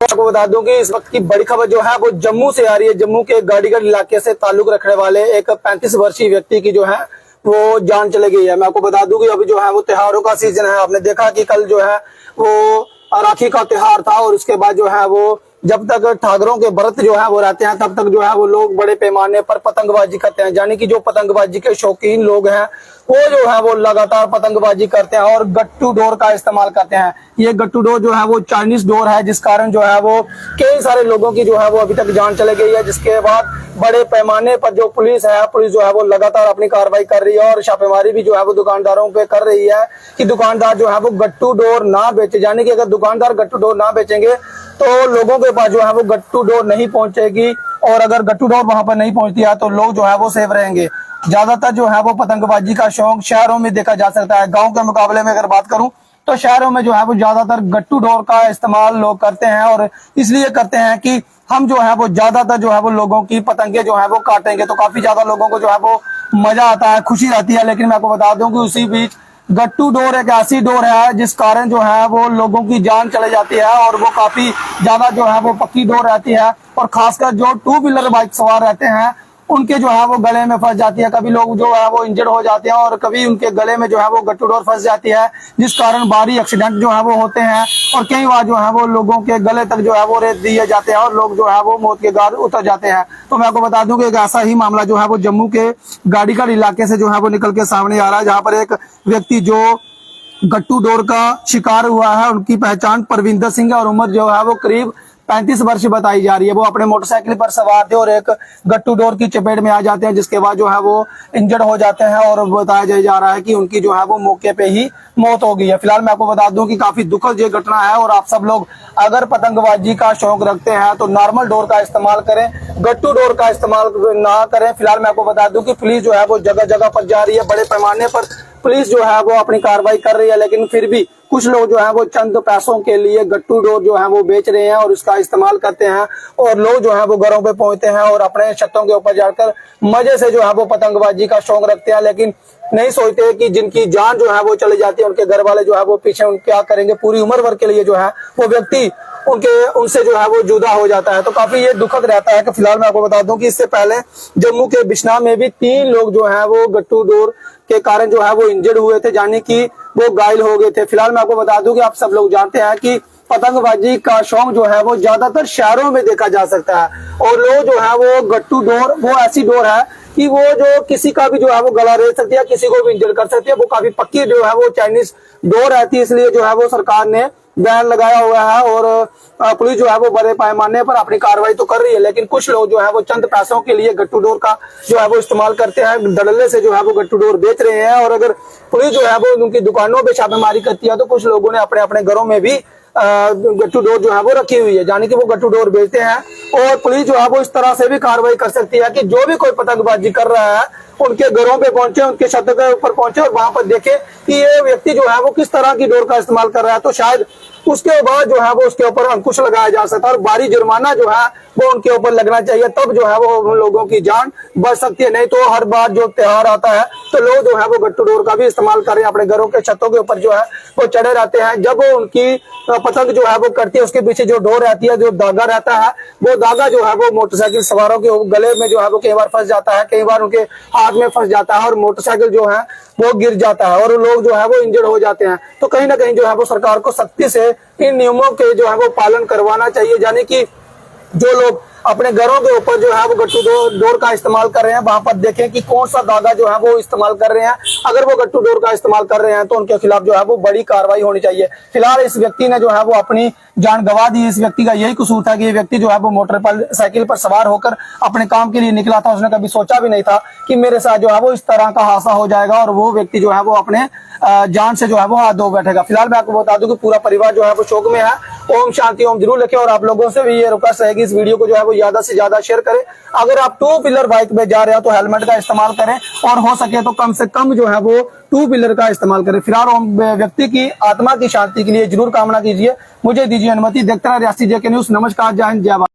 आपको बता दूं कि इस वक्त की बड़ी खबर जो है वो जम्मू से आ रही है। जम्मू के गाड़ीगढ़ इलाके से ताल्लुक रखने वाले एक 35 वर्षीय व्यक्ति की जो है वो जान चली गई है। मैं आपको बता दूं कि अभी जो है वो त्योहारों का सीजन है। आपने देखा कि कल जो है वो राखी का त्योहार था और उसके बाद जो है वो जब तक ठाकरों के व्रत जो है वो रहते हैं तब तक जो है वो लोग बड़े पैमाने पर पतंगबाजी करते हैं। यानी कि जो पतंगबाजी के शौकीन लोग हैं वो जो है वो लगातार पतंगबाजी करते हैं और गट्टू डोर का इस्तेमाल करते हैं। ये गट्टू डोर जो है वो चाइनीज डोर है, जिस कारण जो है वो कई सारे लोगों की जो है वो अभी तक जान चली गई है। जिसके बाद बड़े पैमाने पर जो पुलिस जो है वो लगातार अपनी कार्रवाई कर रही है और छापेमारी भी जो है वो दुकानदारों पे कर रही है कि दुकानदार जो है वो गट्टू डोर ना बेचे। यानी कि अगर दुकानदार गट्टू डोर ना बेचेंगे तो लोगों के पास जो है वो गट्टू डोर नहीं पहुंचेगी और अगर गट्टू डोर वहां पर नहीं पहुंचती है तो लोग जो है वो सेफ रहेंगे। ज्यादातर जो है वो पतंगबाजी का शौक शहरों में देखा जा सकता है। गांव के मुकाबले में अगर बात करूं तो शहरों में जो है वो ज्यादातर गट्टू डोर का इस्तेमाल लोग करते हैं और इसलिए करते हैं कि हम जो है वो ज्यादातर जो है वो लोगों की पतंगे जो है वो काटेंगे तो काफी ज्यादा लोगों को जो है वो मजा आता है, खुशी रहती है। लेकिन मैं आपको बता दूं कि उसी बीच गट्टू डोर एक ऐसी डोर है जिस कारण जो है वो लोगों की जान चले जाती है और वो काफी ज्यादा जो है वो पक्की डोर रहती है और खासकर जो 2 व्हीलर बाइक सवार रहते हैं उनके जो है वो गले में फंस जाती है। कभी लोग जो है वो इंजर्ड हो जाते हैं और कभी उनके गले में जो है वो गट्टू डोर फंस जाती है, जिस कारण भारी एक्सीडेंट जो है वो होते हैं और कई बार जो है वो लोगों के गले तक जो है वो रेत दिए जाते हैं और लोग जो है वो मौत के घाट उतर जाते हैं। तो मैं आपको बता दूं कि एक ऐसा ही मामला जो है वो जम्मू के गाड़ीगढ़ इलाके से जो है वो निकल के सामने आ रहा है, जहाँ पर एक व्यक्ति जो गट्टू डोर का शिकार हुआ है, उनकी पहचान परविंदर सिंह है और उम्र जो है वो करीब 35 वर्ष बताई जा रही है। वो अपने मोटरसाइकिल पर सवार थे और एक गट्टू डोर की चपेट में आ जाते हैं, जिसके बाद जो है वो इंजर्ड हो जाते हैं और बताया जा रहा है कि उनकी जो है वो मौके पे ही मौत हो गई है। फिलहाल मैं आपको बता दूं कि काफी दुखद ये घटना है और आप सब लोग अगर पतंगबाजी का शौक रखते हैं तो नॉर्मल डोर का इस्तेमाल करें, गट्टू डोर का इस्तेमाल ना करें। फिलहाल मैं आपको बता दूं कि पुलिस जो है वो जगह जगह पर जा रही है, बड़े पैमाने पर पुलिस जो है वो अपनी कार्रवाई कर रही है। लेकिन फिर भी कुछ लोग जो है वो चंद पैसों के लिए गट्टू डोर जो है वो बेच रहे हैं और उसका इस्तेमाल करते हैं और लोग जो है वो घरों पे पहुंचते हैं और अपने छतों के ऊपर जाकर मजे से जो है वो पतंगबाजी का शौक रखते हैं। लेकिन नहीं सोचते कि जिनकी जान जो है वो चली जाती है उनके घर वाले जो है वो पीछे उन क्या करेंगे, पूरी उम्र भर के लिए जो है वो व्यक्ति उनसे जो है वो जुदा हो जाता है। तो काफी ये दुखद रहता है कि फिलहाल मैं आपको बता दूं कि इससे पहले जम्मू के बिश्ना में भी 3 लोग जो है वो गट्टू डोर के कारण जो है वो इंजर्ड हुए थे, यानी कि वो घायल हो गए थे। फिलहाल मैं आपको बता दूं कि आप सब लोग जानते हैं कि पतंगबाजी का शौक जो है वो ज्यादातर शहरों में देखा जा सकता है और लोग जो है वो गट्टू डोर वो ऐसी डोर है कि वो जो किसी का भी जो है वो गला रेत सकती है, किसी को भी इंजर्ड कर सकती है। वो काफी पक्की जो है वो चाइनीज डोर रहती है, इसलिए जो है वो सरकार ने बैन लगाया हुआ है और पुलिस जो है वो बड़े पैमाने पर अपनी कार्रवाई तो कर रही है। लेकिन कुछ लोग जो है वो चंद पैसों के लिए गट्टू डोर का जो है वो इस्तेमाल करते हैं, धड़ल्ले से जो है वो गट्टू डोर बेच रहे हैं। और अगर पुलिस जो है वो उनकी दुकानों पे छापेमारी करती है तो कुछ लोगों ने अपने अपने घरों में भी गट्टू डोर जो है वो रखी हुई है, यानी कि वो गट्टू डोर बेचते हैं। और पुलिस जो है वो इस तरह से भी कार्रवाई कर सकती है कि जो भी कोई पतंगबाजी कर रहा है उनके घरों पे पहुंचे, उनके छत के ऊपर पहुंचे और वहां पर देखे कि ये व्यक्ति जो है वो किस तरह की डोर का इस्तेमाल कर रहा है, तो शायद उसके बाद जो है वो उसके ऊपर अंकुश लगाया जा सकता है और भारी जुर्माना जो है वो उनके ऊपर लगना चाहिए, तब जो है वो उन लोगों की जान बच सकती है। नहीं तो हर बार जो त्योहार आता है तो लोग जो है वो गट्टू डोर का भी इस्तेमाल करें, अपने घरों के छतों के ऊपर जो है वो चढ़े रहते हैं। जब वो उनकी पतंग जो है वो करती है उसके पीछे जो डोर रहती है, जो धागा रहता है, वो धागा जो है वो मोटरसाइकिल सवारों के गले में जो है वो कई बार फंस जाता है, कई बार उनके हाथ में फंस जाता है और मोटरसाइकिल जो है वो गिर जाता है और लोग जो है वो इंजर्ड हो जाते हैं। तो कहीं ना कहीं जो है वो सरकार को सख्ती से इन नियमों के जो है वो पालन करवाना चाहिए, यानी कि जो लोग अपने घरों के ऊपर जो है वो गट्टू डोर का इस्तेमाल कर रहे हैं वहां पर देखें कि कौन सा धागा जो है वो इस्तेमाल कर रहे हैं। अगर वो गट्टू डोर का इस्तेमाल कर रहे हैं तो उनके खिलाफ जो है वो बड़ी कार्रवाई होनी चाहिए। फिलहाल इस व्यक्ति ने जो है वो अपनी जान गंवा दी। इस व्यक्ति का यही कसूर था कि ये व्यक्ति जो है वो मोटरसाइकिल पर सवार होकर अपने काम के लिए निकला था। उसने कभी सोचा भी नहीं था कि मेरे साथ जो है वो इस तरह का हादसा हो जाएगा और वो व्यक्ति जो है वो अपने जान से जो है वो हाथ धो बैठेगा। फिलहाल मैं आपको बता दूं कि पूरा परिवार जो है वो शोक में है। ओम शांति ओम जरूर लिखे और आप लोगों से भी ये रिक्वेस्ट है कि इस वीडियो को जो है वो ज्यादा से ज्यादा शेयर करें। अगर आप 2 व्हीलर बाइक में जा रहे हो तो हेलमेट का इस्तेमाल करें और हो सके तो कम से कम जो है वो 2 व्हीलर का इस्तेमाल करें। फिलहाल व्यक्ति की आत्मा की शांति के लिए जरूर कामना कीजिए। मुझे दीजिए अनुमति। देखते रहिए रियासी जेके न्यूज़। नमस्कार, जय हिंद, जय भारत।